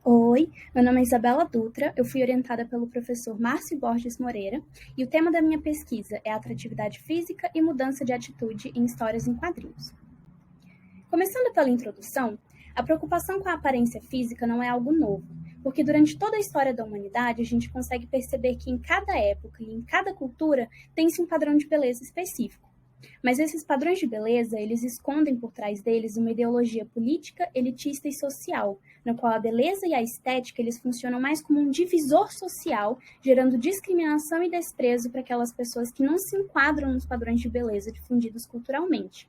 Oi, meu nome é Isabela Dutra, eu fui orientada pelo professor Márcio Borges Moreira e o tema da minha pesquisa é atratividade física e mudança de atitude em histórias em quadrinhos. Começando pela introdução, a preocupação com a aparência física não é algo novo, porque durante toda a história da humanidade a gente consegue perceber que em cada época e em cada cultura tem-se um padrão de beleza específico. Mas esses padrões de beleza, eles escondem por trás deles uma ideologia política, elitista e social, na qual a beleza e a estética eles funcionam mais como um divisor social, gerando discriminação e desprezo para aquelas pessoas que não se enquadram nos padrões de beleza difundidos culturalmente.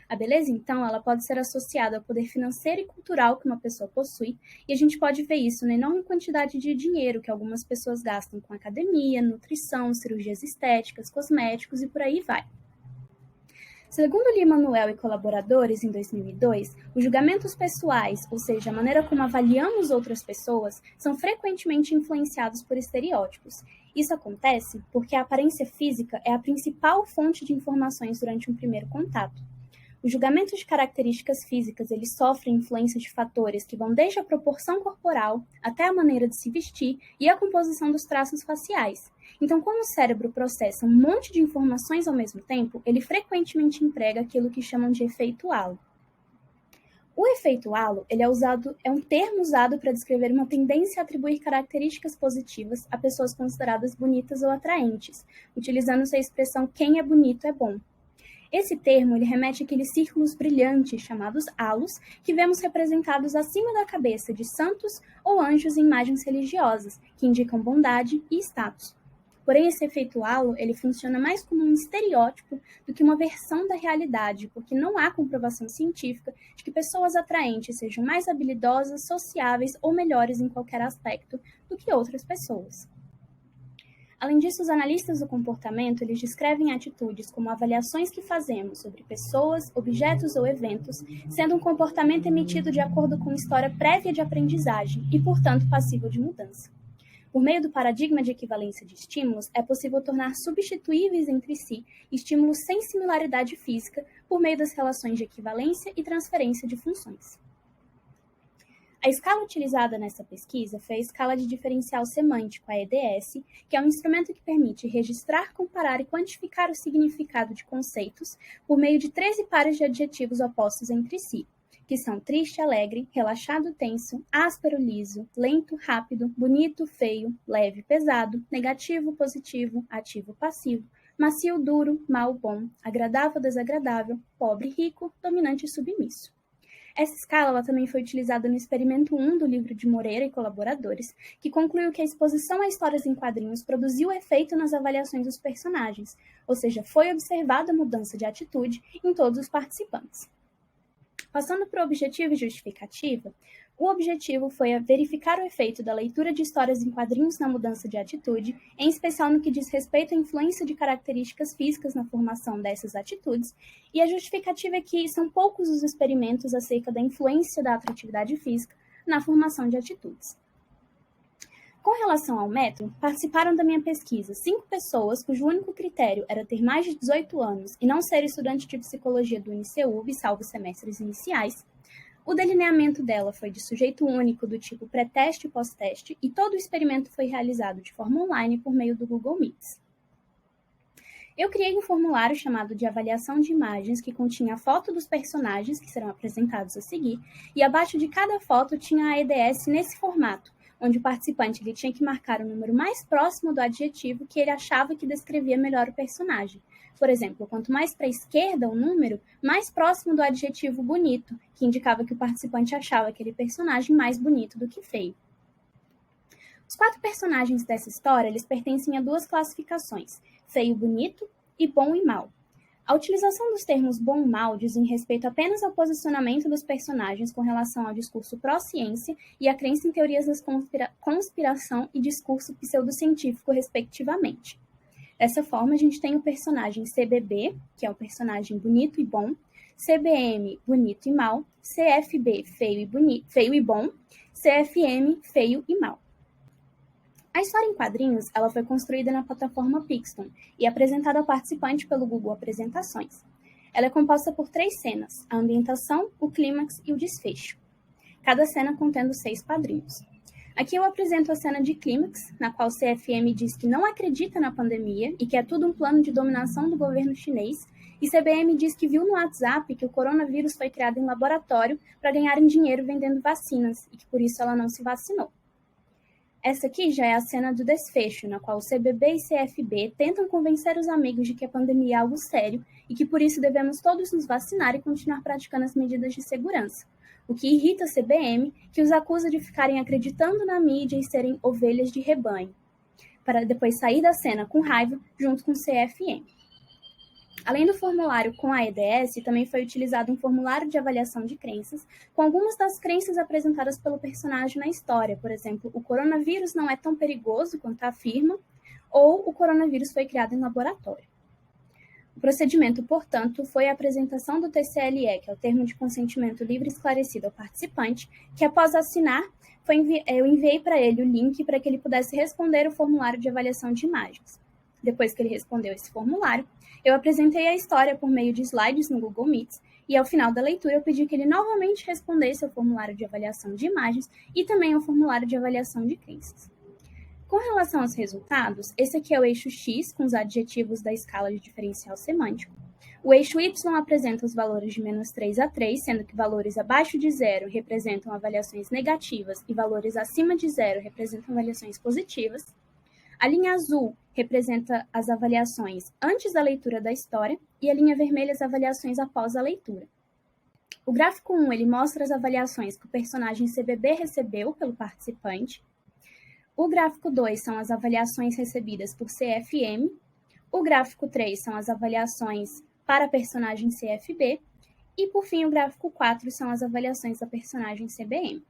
A beleza, então, ela pode ser associada ao poder financeiro e cultural que uma pessoa possui, e a gente pode ver isso na enorme quantidade de dinheiro que algumas pessoas gastam com academia, nutrição, cirurgias estéticas, cosméticos e por aí vai. Segundo Lima-Manuel e colaboradores, em 2002, os julgamentos pessoais, ou seja, a maneira como avaliamos outras pessoas, são frequentemente influenciados por estereótipos. Isso acontece porque a aparência física é a principal fonte de informações durante um primeiro contato. Os julgamentos de características físicas eles sofrem influência de fatores que vão desde a proporção corporal até a maneira de se vestir e a composição dos traços faciais. Então, como o cérebro processa um monte de informações ao mesmo tempo, ele frequentemente emprega aquilo que chamam de efeito halo. O efeito halo ele é um termo usado para descrever uma tendência a atribuir características positivas a pessoas consideradas bonitas ou atraentes, utilizando-se a expressão quem é bonito é bom. Esse termo ele remete àqueles círculos brilhantes chamados halos que vemos representados acima da cabeça de santos ou anjos em imagens religiosas, que indicam bondade e status. Porém, esse efeito halo ele funciona mais como um estereótipo do que uma versão da realidade, porque não há comprovação científica de que pessoas atraentes sejam mais habilidosas, sociáveis ou melhores em qualquer aspecto do que outras pessoas. Além disso, os analistas do comportamento eles descrevem atitudes como avaliações que fazemos sobre pessoas, objetos ou eventos, sendo um comportamento emitido de acordo com história prévia de aprendizagem e, portanto, passível de mudança. Por meio do paradigma de equivalência de estímulos, é possível tornar substituíveis entre si estímulos sem similaridade física por meio das relações de equivalência e transferência de funções. A escala utilizada nessa pesquisa foi a escala de diferencial semântico, a EDS, que é um instrumento que permite registrar, comparar e quantificar o significado de conceitos por meio de 13 pares de adjetivos opostos entre si, que são triste, alegre, relaxado, tenso, áspero, liso, lento, rápido, bonito, feio, leve, pesado, negativo, positivo, ativo, passivo, macio, duro, mal, bom, agradável, desagradável, pobre, rico, dominante e submisso. Essa escala ela também foi utilizada no experimento 1 do livro de Moreira e colaboradores, que concluiu que a exposição a histórias em quadrinhos produziu efeito nas avaliações dos personagens, ou seja, foi observada a mudança de atitude em todos os participantes. Passando para o objetivo e justificativa, o objetivo foi verificar o efeito da leitura de histórias em quadrinhos na mudança de atitude, em especial no que diz respeito à influência de características físicas na formação dessas atitudes, e a justificativa é que são poucos os experimentos acerca da influência da atratividade física na formação de atitudes. Com relação ao método, participaram da minha pesquisa 5 pessoas cujo único critério era ter mais de 18 anos e não ser estudante de psicologia do UniCeub, salvo semestres iniciais. O delineamento dela foi de sujeito único do tipo pré-teste e pós-teste, e todo o experimento foi realizado de forma online por meio do Google Meets. Eu criei um formulário chamado de avaliação de imagens que continha a foto dos personagens que serão apresentados a seguir, e abaixo de cada foto tinha a EDS nesse formato, onde o participante ele tinha que marcar o número mais próximo do adjetivo que ele achava que descrevia melhor o personagem. Por exemplo, quanto mais para a esquerda o número, mais próximo do adjetivo bonito, que indicava que o participante achava aquele personagem mais bonito do que feio. Os 4 personagens dessa história eles pertencem a 2 classificações, feio e bonito e bom e mal. A utilização dos termos bom e mal dizem respeito apenas ao posicionamento dos personagens com relação ao discurso pró-ciência e à crença em teorias da conspiração e discurso pseudocientífico, respectivamente. Dessa forma, a gente tem o personagem CBB, que é o personagem bonito e bom, CBM, bonito e mal, CFB, feio e bom, CFM, feio e mal. A história em quadrinhos ela foi construída na plataforma Pixton e apresentada ao participante pelo Google Apresentações. Ela é composta por 3 cenas, a ambientação, o clímax e o desfecho. Cada cena contendo 6 quadrinhos. Aqui eu apresento a cena de clímax, na qual CFM diz que não acredita na pandemia e que é tudo um plano de dominação do governo chinês, e CBM diz que viu no WhatsApp que o coronavírus foi criado em laboratório para ganharem dinheiro vendendo vacinas e que por isso ela não se vacinou. Essa aqui já é a cena do desfecho, na qual o CBB e CFB tentam convencer os amigos de que a pandemia é algo sério e que por isso devemos todos nos vacinar e continuar praticando as medidas de segurança. O que irrita a CBM, que os acusa de ficarem acreditando na mídia e serem ovelhas de rebanho, para depois sair da cena com raiva junto com o CFM. Além do formulário com a EDS, também foi utilizado um formulário de avaliação de crenças, com algumas das crenças apresentadas pelo personagem na história. Por exemplo, o coronavírus não é tão perigoso quanto afirma, ou o coronavírus foi criado em laboratório. O procedimento, portanto, foi a apresentação do TCLE, que é o termo de consentimento livre e esclarecido ao participante, que após assinar, eu enviei para ele o link para que ele pudesse responder o formulário de avaliação de imagens. Depois que ele respondeu esse formulário, eu apresentei a história por meio de slides no Google Meets e, ao final da leitura, eu pedi que ele novamente respondesse ao formulário de avaliação de imagens e também ao formulário de avaliação de crenças. Com relação aos resultados, esse aqui é o eixo X, com os adjetivos da escala de diferencial semântico. O eixo Y apresenta os valores de -3 a 3, sendo que valores abaixo de 0 representam avaliações negativas e valores acima de 0 representam avaliações positivas. A linha azul representa as avaliações antes da leitura da história e a linha vermelha as avaliações após a leitura. O gráfico 1 ele mostra as avaliações que o personagem CBB recebeu pelo participante. O gráfico 2 são as avaliações recebidas por CFM. O gráfico 3 são as avaliações para a personagem CFB. E, por fim, o gráfico 4 são as avaliações da personagem CBM.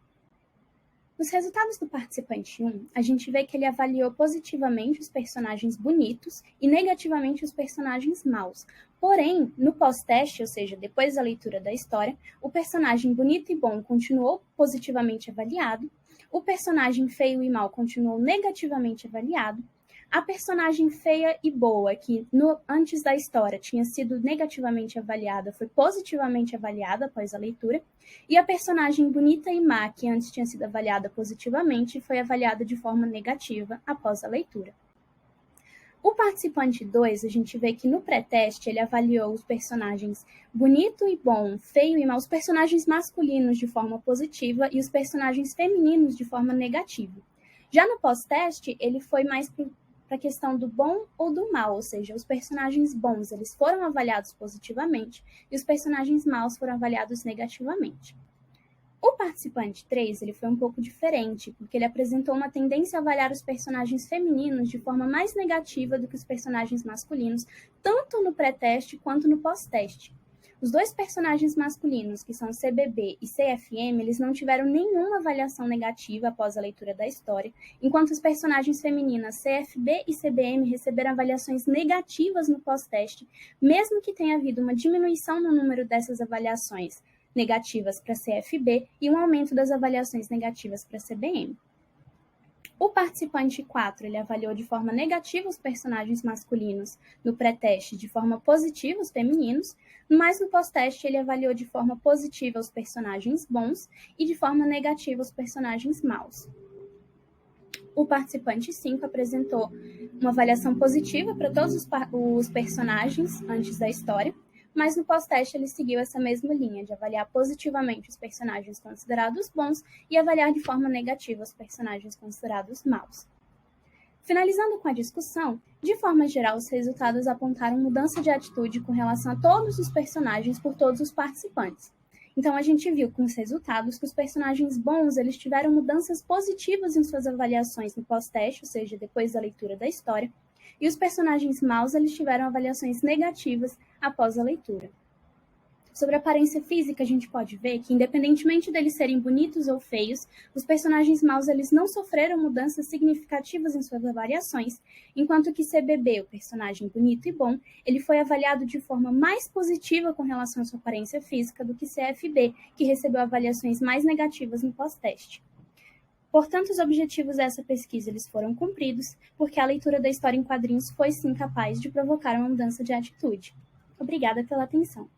Nos resultados do participante 1, a gente vê que ele avaliou positivamente os personagens bonitos e negativamente os personagens maus. Porém, no pós-teste, ou seja, depois da leitura da história, o personagem bonito e bom continuou positivamente avaliado, o personagem feio e mau continuou negativamente avaliado, a personagem feia e boa, que antes da história tinha sido negativamente avaliada, foi positivamente avaliada após a leitura, e a personagem bonita e má, que antes tinha sido avaliada positivamente, foi avaliada de forma negativa após a leitura. O participante 2, a gente vê que no pré-teste ele avaliou os personagens bonito e bom, feio e mau, os personagens masculinos de forma positiva e os personagens femininos de forma negativa. Já no pós-teste, ele foi mais para a questão do bom ou do mal, ou seja, os personagens bons eles foram avaliados positivamente e os personagens maus foram avaliados negativamente. O participante 3 ele foi um pouco diferente, porque ele apresentou uma tendência a avaliar os personagens femininos de forma mais negativa do que os personagens masculinos, tanto no pré-teste quanto no pós-teste. Os dois personagens masculinos, que são CBB e CFM, eles não tiveram nenhuma avaliação negativa após a leitura da história, enquanto os personagens femininas CFB e CBM receberam avaliações negativas no pós-teste, mesmo que tenha havido uma diminuição no número dessas avaliações negativas para CFB e um aumento das avaliações negativas para CBM. O participante 4 ele avaliou de forma negativa os personagens masculinos no pré-teste, de forma positiva os femininos, mas no pós-teste ele avaliou de forma positiva os personagens bons e de forma negativa os personagens maus. O participante 5 apresentou uma avaliação positiva para todos os personagens antes da história, mas no pós-teste ele seguiu essa mesma linha de avaliar positivamente os personagens considerados bons e avaliar de forma negativa os personagens considerados maus. Finalizando com a discussão, de forma geral, os resultados apontaram mudança de atitude com relação a todos os personagens por todos os participantes. Então, a gente viu com os resultados que os personagens bons eles tiveram mudanças positivas em suas avaliações no pós-teste, ou seja, depois da leitura da história, e os personagens maus eles tiveram avaliações negativas após a leitura. Sobre a aparência física, a gente pode ver que, independentemente deles serem bonitos ou feios, os personagens maus eles não sofreram mudanças significativas em suas avaliações, enquanto que CBB, o personagem bonito e bom, ele foi avaliado de forma mais positiva com relação à sua aparência física do que CFB, que recebeu avaliações mais negativas no pós-teste. Portanto, os objetivos dessa pesquisa eles foram cumpridos, porque a leitura da história em quadrinhos foi sim capaz de provocar uma mudança de atitude. Obrigada pela atenção.